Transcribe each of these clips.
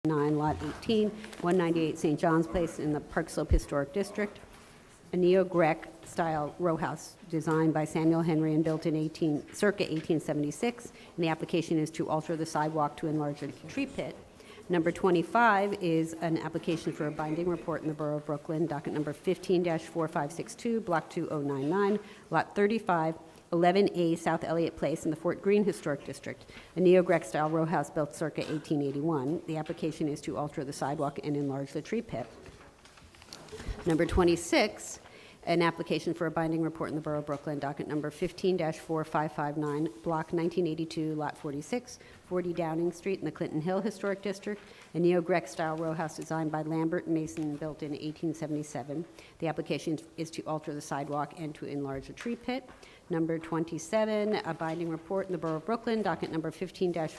9, Lot 18, 198 St. John's Place in the Park Slope Historic District. A neo-Grec style row house designed by Samuel Henry and built in circa 1876. And the application is to alter the sidewalk to enlarge a tree pit. Number 25 is an application for a binding report in the Borough of Brooklyn, docket number 15-4562, block 2099, lot 35, 11A South Elliott Place in the Fort Greene Historic District, a neo-Grec style row house built circa 1881. The application is to alter the sidewalk and enlarge the tree pit. Number 26, an application for a binding report in the Borough of Brooklyn, docket number 15-4559, block 1982, lot 46, 40 Downing Street in the Clinton Hill Historic District, a neo-Grec style row house designed by Lambert Mason, built in 1877. The application is to alter the sidewalk and to enlarge a tree pit. Number 27, a binding report in the Borough of Brooklyn, docket number 15-4558,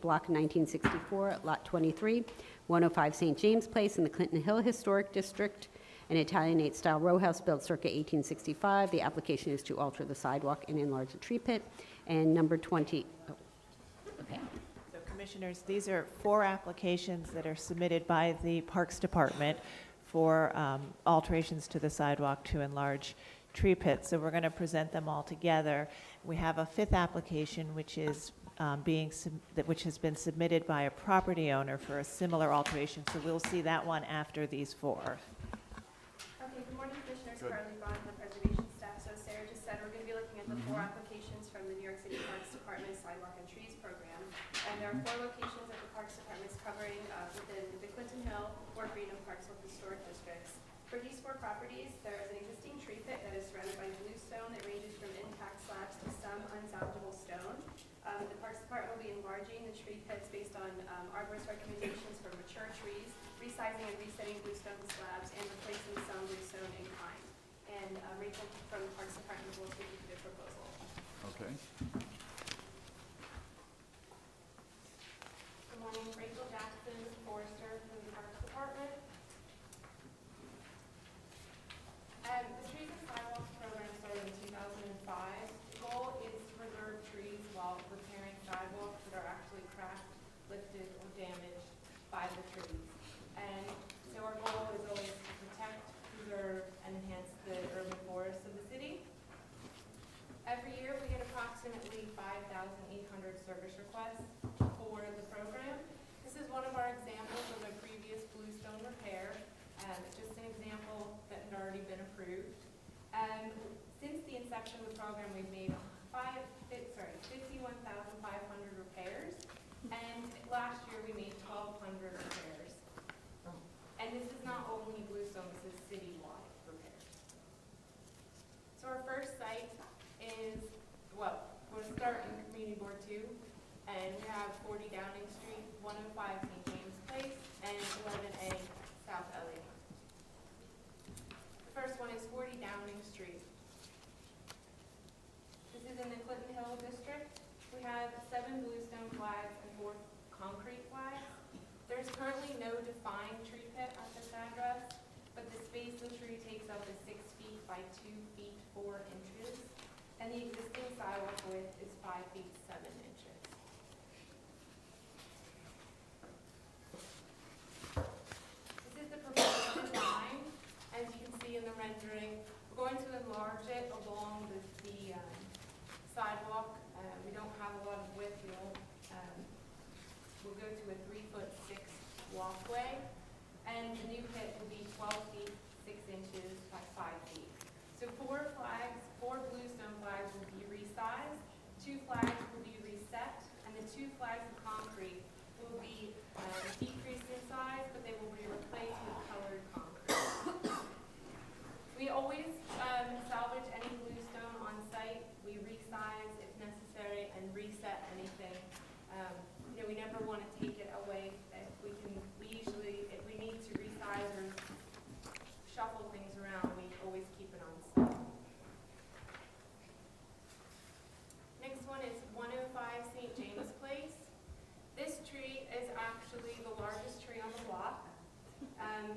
block 1964, lot 23, 105 St. James Place in the Clinton Hill Historic District, an Italianate style row house built circa 1865. The application is to alter the sidewalk and enlarge the tree pit. And number 20, okay. So Commissioners, these are 4 applications that are submitted by the Parks Department for alterations to the sidewalk to enlarge tree pits. So we're going to present them all together. We have a 5th application, which is which has been submitted by a property owner for a similar alteration. So we'll see that one after these 4. Okay, good morning, Commissioners. Carly Bond, the Preservation Staff. So Sarah just said we're going to be looking at the 4 applications from the New York City Parks Department Sidewalk and Trees Program. And there are 4 locations that the Parks Department is covering within the Clinton Hill, Fort Greene, and Park Slope Historic Districts. For these 4 properties, there is an existing tree pit that is surrounded by bluestone that ranges from intact slabs to some unsalvageable stone. The Parks Department will be enlarging the tree pits based on arborist recommendations for mature trees, resizing and resetting bluestone slabs, and replacing some bluestone in kind. And Rachel from the Parks Department will take you through the proposal. Okay. Good morning, Rachel Jackson, Forester from the Parks Department. The Trees and Sidewalks program started in 2005. The goal is to preserve trees while repairing sidewalks that are actually cracked, lifted, or damaged by the trees. And so our goal is always to protect, preserve, and enhance the urban forests of the city. Every year we get approximately 5,800 service requests for the program. This is one of our examples of a previous bluestone repair. Just an example that had already been approved. Since the inception of the program, we've made 51,500 repairs, and last year we made 1,200 repairs. And this is not only bluestone, this is citywide repairs. So our first site is, well, we're going to start in Community Board 2, and we have 40 Downing Street, 105 St. James Place, and 11A South Elliott. The first one is 40 Downing Street. This is in the Clinton Hill District. We have 7 bluestone flags and 4 concrete flags. There's currently no defined tree pit at this address, but the space the tree takes up is 6 feet by 2 feet 4 inches, and the existing sidewalk width is 5 feet 7 inches. This is the proposed design. As you can see in the rendering, we're going to enlarge it along the sidewalk. We don't have a lot of width. We'll go to a 3'6" walkway, and the new pit will be 12 feet 6 inches by 5 feet. So 4 bluestone flags will be resized, 2 flags will be reset, and the 2 flags of concrete will be decreased in size, but they will be replaced with colored concrete. We always salvage any bluestone on site. We resize if necessary and reset anything. We never want to take it away. If we need to resize or shuffle things around, we always keep it on site. Next one is 105 St. James Place. This tree is actually the largest tree on the block.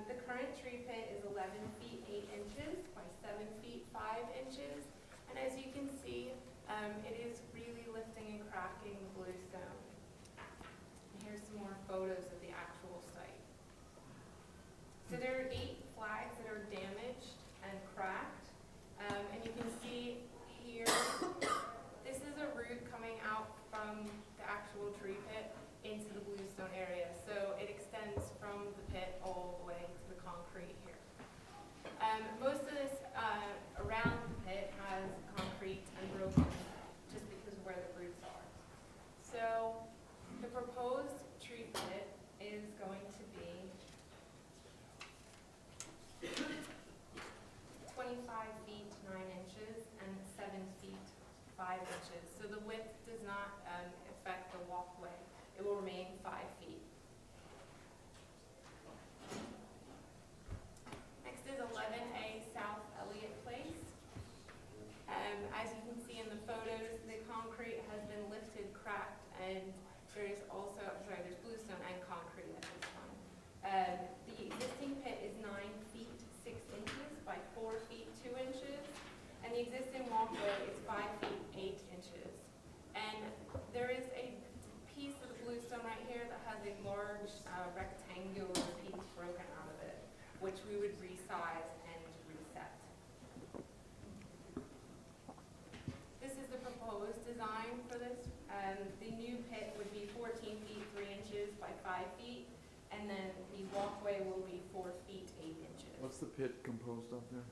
The current tree pit is 11 feet 8 inches by 7 feet 5 inches. And as you can see, it is really lifting and cracking the bluestone. Here's some more photos of the actual site. So there are 8 flags that are damaged and cracked. And you can see here, this is a route coming out from the actual tree pit into the bluestone area. So it extends from the pit all the way to the concrete here. Most of this around the pit has concrete and broken just because of where the roots are. So the proposed tree pit is going to be 25 feet 9 inches and 7 feet 5 inches. So the width does not affect the walkway. It will remain 5 feet. Next is 11A South Elliott Place. As you can see in the photos, the concrete has been lifted, cracked, and there's also, there's bluestone and concrete at this one. The existing pit is 9 feet 6 inches by 4 feet 2 inches, and the existing walkway is 5 feet 8 inches. And there is a piece of the bluestone right here that has a large rectangular piece broken out of it, which we would resize and reset. This is the proposed design for this. The new pit would be 14 feet 3 inches by 5 feet, and then the walkway will be 4 feet 8 inches. What's the pit composed of there?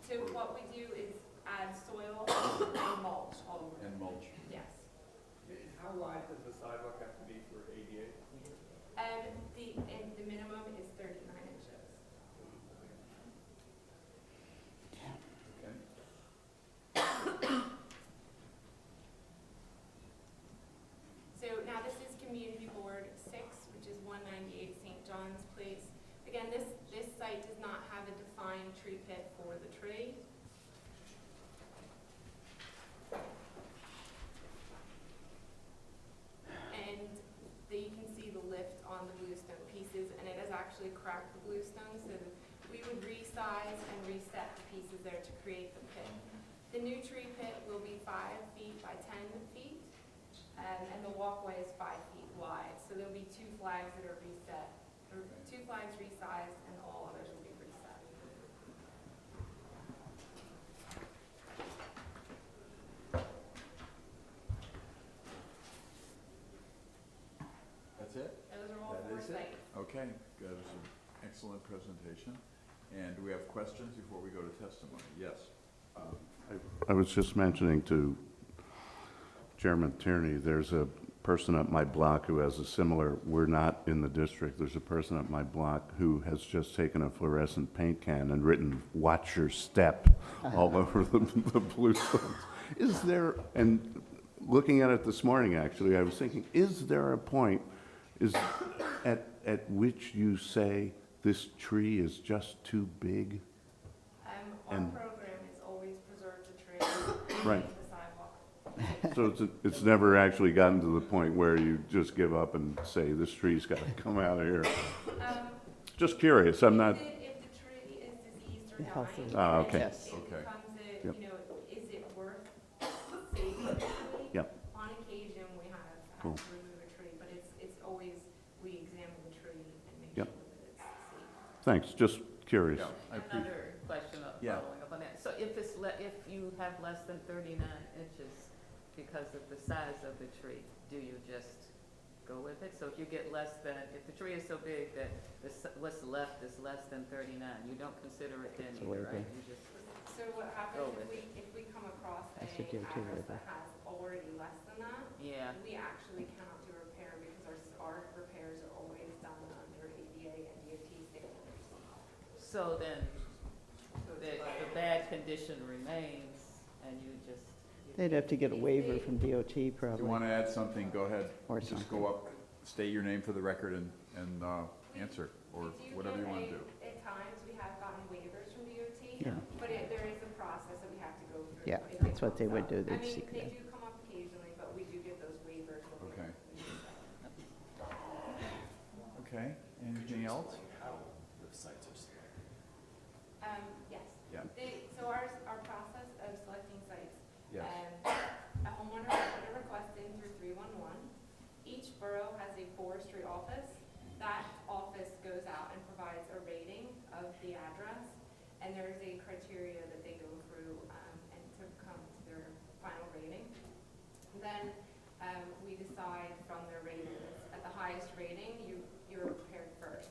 So what we do is add soil and mulch all over. And mulch. Yes. How wide does the sidewalk have to be for ADA? The minimum is 39 inches. Okay. So now this is Community Board 6, which is 198 St. John's Place. Again, this site does not have a defined tree pit for the tree. And you can see the lift on the bluestone pieces, and it has actually cracked the bluestone, so we would resize and reset the pieces there to create the pit. The new tree pit will be 5 feet by 10 feet, and the walkway is 5 feet wide. So there'll be 2 flags that are reset, or 2 flags resized, and all others will be reset. That's it? Those are all That 4 is it? sites. Okay, that was an excellent presentation. And do we have questions before we go to testimony? Yes. I was just mentioning to Chairman Tierney, there's a person up my block who has a similar, we're not in the district, there's a person up my block who has just taken a fluorescent paint can and written, "Watch your step," all over the blue stones. Is there, and looking at it this morning, actually, I was thinking, is there a point at which you say this tree is just too big? Our And- program is always preserve the tree and Right. make the sidewalk. So it's never actually gotten to the point where you just give up and say, this tree's got to come out of here? Just curious, I'm not, If the tree is diseased or Healthy. dying, Ah, then okay. Yes. it Okay. becomes a, Yep. is it worth saving the tree? Yep. On occasion, we have Cool. to remove a tree, but it's always, we examine the tree and make Yep. sure that it's safe. thanks, just curious. Yeah, I appreciate. Another question Yeah. following up on that. So if if you have less than 39 inches because of the size of the tree, do you just go with it? So if you get less than, if the tree is so big that what's left is less than 39, you don't consider it then It's a either, waiver. right? You just, So what happens Go if with we come across a That's what you do address with that it. has already less than that, yeah. we actually cannot do a repair because our repairs are always done under ADA and DOT standards. So then the bad condition remains and you just. They'd have to get a waiver from DOT If you probably. want to add something, go ahead. Or Just something. go up, state your name for the record and answer, or We do whatever you get want to do. At times, we have gotten waivers from DOT, Yeah. but there is a process that we have to go through. Yeah, if it that's what they comes would up. do. I They'd mean, seek they that. do come up occasionally, but we do get those waivers. when we- Okay. we do that. Okay, anything else? Yes. Yeah. So our process of selecting sites, Yes. a homeowner will put a request in through 311. borough has a forestry office. That office goes out and provides a rating of the address, and there's a criteria that they go through and to come to their final rating. Then we decide from their ratings. At the highest rating, you're prepared first.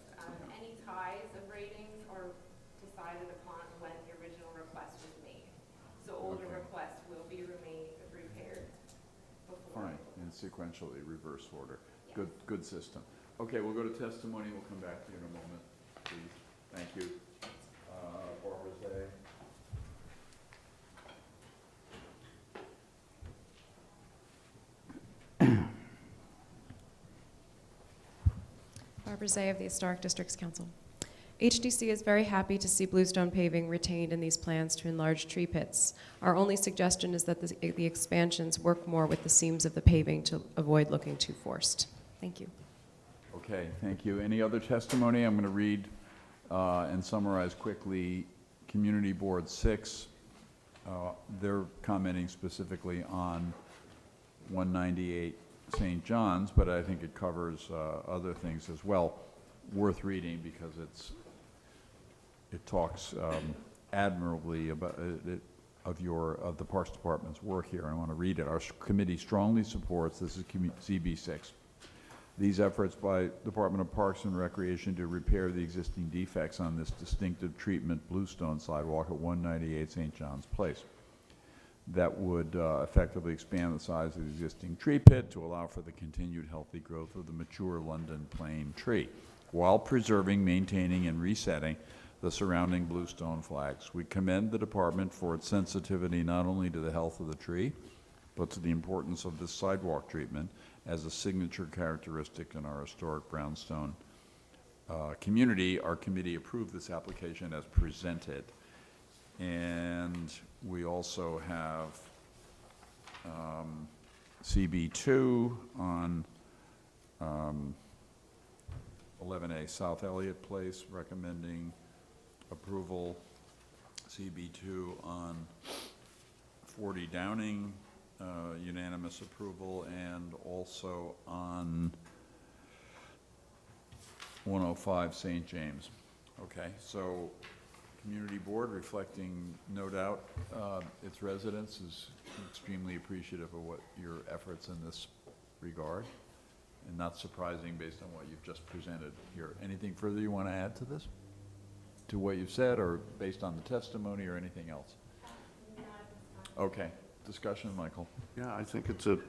Any ties of ratings are decided upon when the original request was made. So older Okay. requests will be repaired before. Fine, in sequentially reverse order. Yes. Good system. Okay, we'll go to testimony. We'll come back to you in a moment, please. Thank you. Barbara Zay. Barbara Zay of the Historic Districts Council. HDC is very happy to see bluestone paving retained in these plans to enlarge tree pits. Our only suggestion is that the expansions work more with the seams of the paving to avoid looking too forced. Thank you. Okay, thank you. Any other testimony? I'm going to read and summarize quickly Community Board 6. They're commenting specifically on 198 St. John's, but I think it covers other things as well. Worth reading because it talks admirably about of the Parks Department's work here. I want to read it. Our committee strongly supports, this is CB6, these efforts by Department of Parks and Recreation to repair the existing defects on this distinctive treatment bluestone sidewalk at 198 St. John's Place. That would effectively expand the size of the existing tree pit to allow for the continued healthy growth of the mature London plane tree, while preserving, maintaining, and resetting the surrounding bluestone flags. We commend the department for its sensitivity not only to the health of the tree, but to the importance of this sidewalk treatment as a signature characteristic in our historic brownstone community. Our committee approved this application as presented. And we also have CB2 on 11A South Elliott Place, recommending approval. CB2 on 40 Downing, unanimous approval, and also on 105 St. James. Okay, so Community Board, reflecting no doubt its residents, is extremely appreciative of what your efforts in this regard, and not surprising based on what you've just presented here. Anything further you want to add to this? To what you've said, or based on the testimony, or anything else? Okay, discussion, Michael. Yeah, I think it's a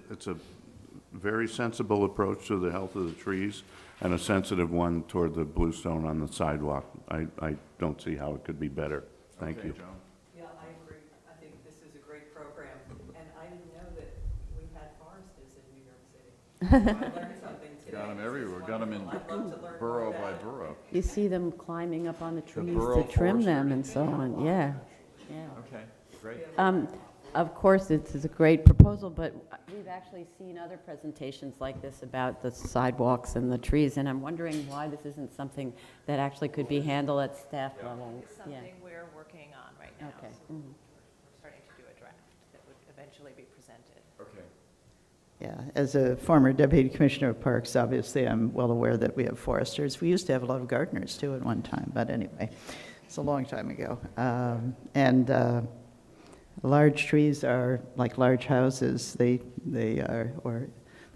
very sensible approach to the health of the trees and a sensitive one toward the bluestone on the sidewalk. I don't see how it could be better. Thank you. Okay, Joan. Yeah, I agree. I think this is a great program, and I didn't know that we had foresters in New York City. So I learned something today. Got 'em This is everywhere. Got 'em in wonderful. I'd love to learn Borough more by about it. borough. You see them climbing up on the trees borough to trim them forester. and so on, yeah, yeah. Okay, great. Of course, this is a great proposal, but we've actually seen other presentations like this about the sidewalks and the trees, and I'm wondering why this isn't something that actually could be handled at staff level. It's Yeah. something we're working on right now. Okay. So Mhm. we're starting to do a draft that would eventually be presented. Okay. Yeah, as a former deputy commissioner of parks, obviously, I'm well aware that we have foresters. We used to have a lot of gardeners, too, at one time, but anyway, it's a long time ago. Large trees are like large houses. They're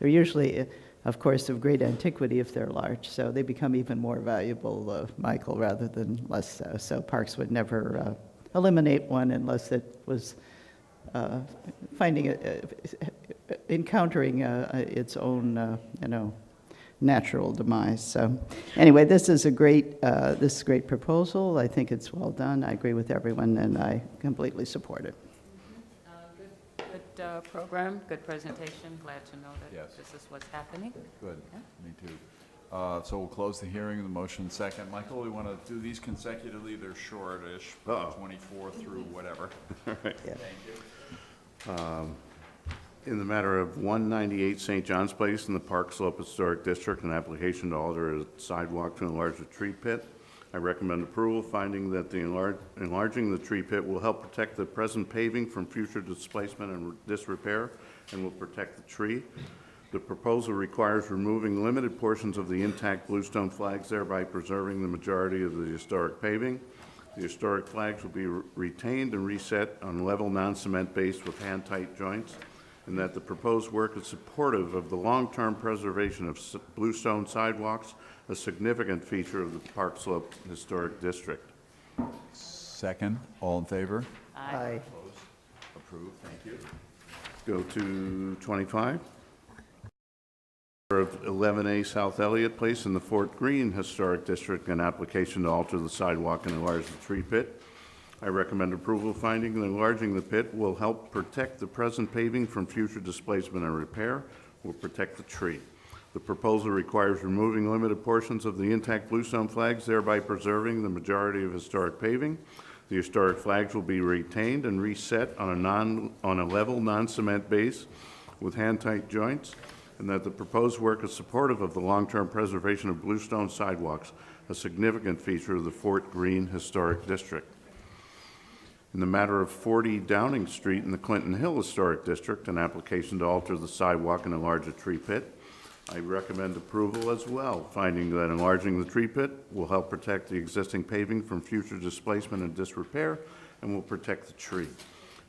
usually, of course, of great antiquity if they're large, so they become even more valuable, Michael, rather than less so. So parks would never eliminate one unless it was encountering its own, natural demise. So, anyway, this is a great proposal. I think it's well done. I agree with everyone, and I completely support it. Good program, good presentation. Glad to know that Yes. this is what's happening. Good, me too. So we'll close the hearing, the motion second. Michael, we want to do these consecutively, they're shortish, 24 through whatever. All right. Yeah. Thank you. In the matter of 198 St. John's Place in the Park Slope Historic District, an application to alter a sidewalk to enlarge the tree pit, I recommend approval, finding that the enlarging the tree pit will help protect the present paving from future displacement and disrepair, and will protect the tree. The proposal requires removing limited portions of the intact bluestone flags, thereby preserving the majority of the historic paving. The historic flags will be retained and reset on level non-cement base with hand-tight joints, and that the proposed work is supportive of the long-term preservation of bluestone sidewalks, a significant feature of the Park Slope Historic District. Second, all in favor? Aye. Approved, thank you. Go to 25. Of 11A South Elliott Place in the Fort Greene Historic District, an application to alter the sidewalk and enlarge the tree pit. I recommend approval, finding that enlarging the pit will help protect the present paving from future displacement and repair, will protect the tree. The proposal requires removing limited portions of the intact bluestone flags, thereby preserving the majority of historic paving. The historic flags will be retained and reset on a level non-cement base with hand-tight joints, and that the proposed work is supportive of the long-term preservation of bluestone sidewalks, a significant feature of the Fort Greene Historic District. In the matter of 40 Downing Street in the Clinton Hill Historic District, an application to alter the sidewalk and enlarge a tree pit, I recommend approval as well, finding that enlarging the tree pit will help protect the existing paving from future displacement and disrepair, and will protect the tree.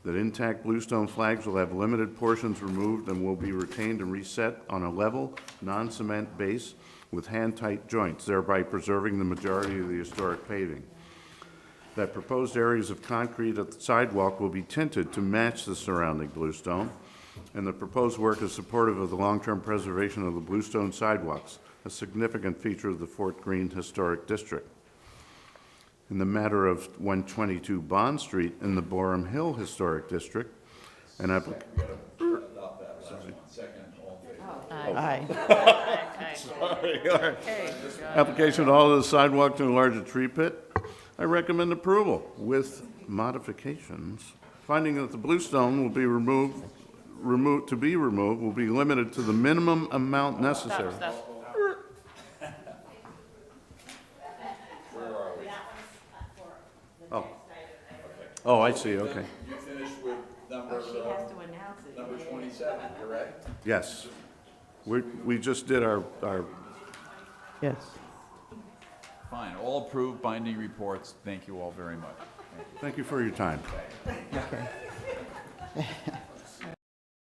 That intact bluestone flags will have limited portions removed and will be retained and reset on a level, non-cement base with hand-tight joints, thereby preserving the majority of the historic paving. That proposed areas of concrete at the sidewalk will be tinted to match the surrounding bluestone, and the proposed work is supportive of the long-term preservation of the bluestone sidewalks, a significant feature of the Fort Greene Historic District. In the matter of 122 Bond Street in the Borum Hill Historic District, an application. Aye. Application to alter the sidewalk to enlarge a tree pit. I recommend approval with modifications, finding that the bluestone will be removed will be limited to the minimum amount necessary. Stop. Oh, I see, okay. You finished with number, number 27, correct? Yes. We just did our Yes. Fine, all approved, binding reports. Thank you all very much. thank you for your time. Okay.